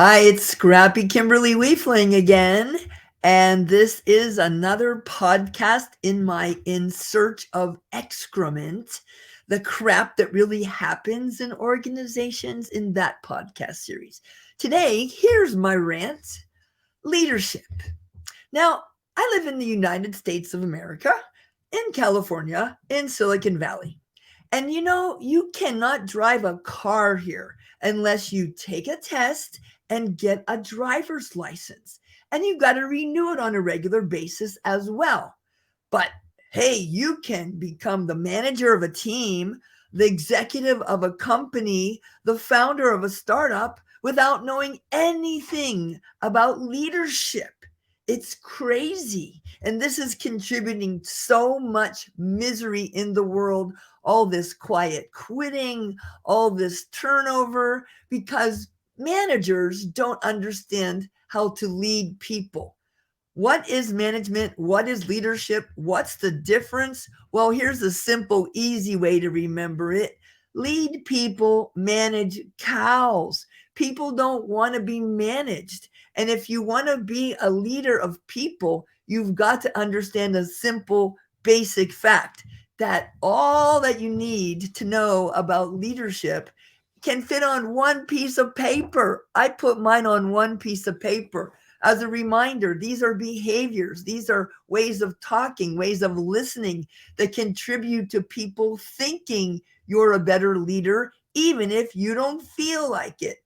Hi, it's ScrappyKimberly Weefling again, and this is another podcast in my In Search of Excrement, the crap that really happens in organizations in that podcast series. Today, here's my rant: leadership. Now, I live in the United States of America, in California, in Silicon Valley. And you cannot drive a car here unless you take a test and get a driver's license. And you've got to renew it on a regular basis as well. But hey, you can become the manager of a team, the executive of a company, the founder of a startup without knowing anything about leadership. It's crazy. And this is contributing so much misery in the world, all this quiet quitting, all this turnover, because managers don't understand how to lead people. What is management? What is leadership? What's the difference? Well, here's a simple, easy way to remember it: lead people, manage cows. People don't want to be managed. And if you want to be a leader of people, you've got to understand a simple, basic fact that all that you need to know about leadership can fit on one piece of paper. I put mine on one piece of paper as a reminder. These are behaviors, these are ways of talking, ways of listening that contribute to people thinking you're a better leader, even if you don't feel like it.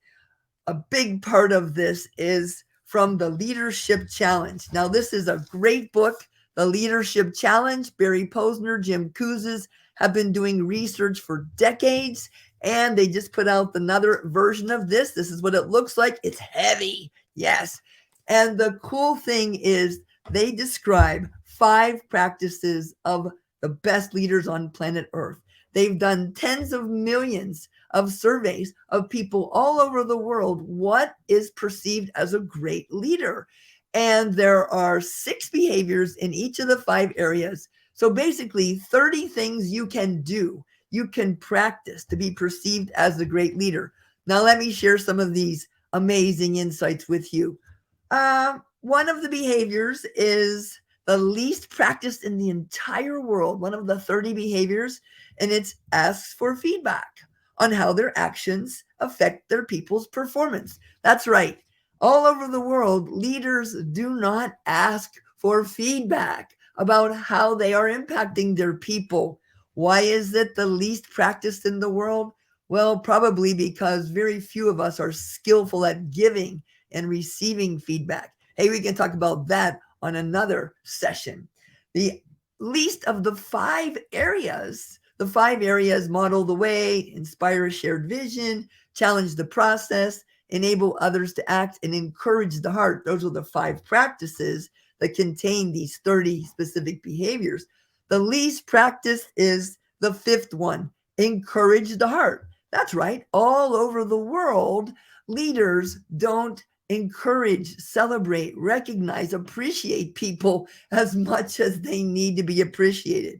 A big part of this is from the Leadership Challenge. Now, this is a great book, The Leadership Challenge. Barry Posner, Jim Kouzes have been doing research for decades, and they just put out another version of this. This is what it looks like. It's heavy, yes. And the cool thing is they describe 5 practices of the best leaders on planet Earth. They've done tens of millions of surveys of people all over the world. What is perceived as a great leader? And there are 6 behaviors in each of the 5 areas. So basically 30 things you can do, you can practice to be perceived as a great leader. Now let me share some of these amazing insights with you. One of the behaviors is the least practiced in the entire world, one of the 30 behaviors, and it's asks for feedback on how their actions affect their people's performance. That's right. All over the world, leaders do not ask for feedback about how they are impacting their people. Why is it the least practiced in the world? Well, probably because very few of us are skillful at giving and receiving feedback. Hey, we can talk about that on another session. The least of the 5 areas, the 5 areas: model the way, inspire a shared vision, challenge the process, enable others to act, and encourage the heart. Those are the 5 practices that contain these 30 specific behaviors. The least practiced is the 5th one: encourage the heart. That's right. All over the world, leaders don't encourage, celebrate, recognize, appreciate people as much as they need to be appreciated.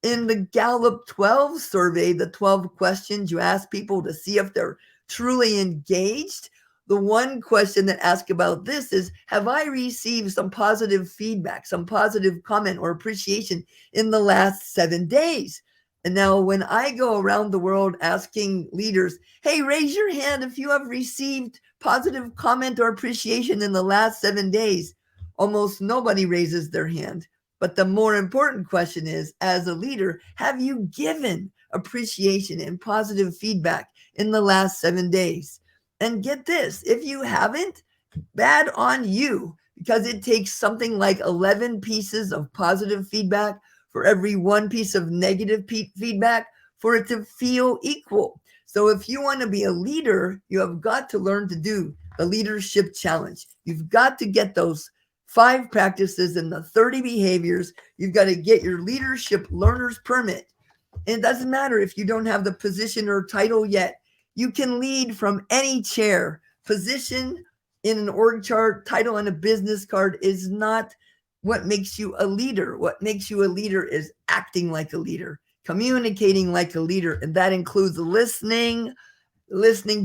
In the Gallup 12 survey, the 12 questions you ask people to see if they're truly engaged, the one question that asks about this is, have I received some positive feedback, some positive comment or appreciation in the last 7 days? And now when I go around the world asking leaders, hey, raise your hand if you have received positive comment or appreciation in the last 7 days, almost nobody raises their hand. But the more important question is, as a leader, have you given appreciation and positive feedback in the last 7 days? And get this, if you haven't, bad on you, because it takes something like 11 pieces of positive feedback for every 1 piece of negative feedback for it to feel equal. So if you want to be a leader, you have got to learn to do the Leadership Challenge. You've got to get those 5 practices and the 30 behaviors. You've got to get your leadership learner's permit. And it doesn't matter if you don't have the position or title yet. You can lead from any chair. Position in an org chart, title on a business card is not what makes you a leader. What makes you a leader is acting like a leader, communicating like a leader, and that includes listening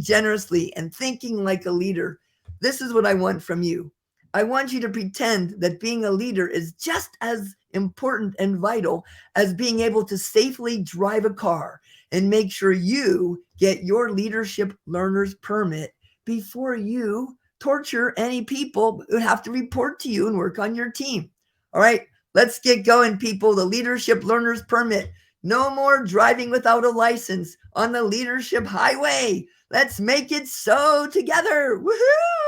generously, and thinking like a leader. This is what I want from you. I want you to pretend that being a leader is just as important and vital as being able to safely drive a car, and make sure you get your leadership learner's permit before you torture any people who have to report to you and work on your team. All right, let's get going, people. The leadership learner's permit. No more driving without a license on the leadership highway. Let's make it so together. Woohoo!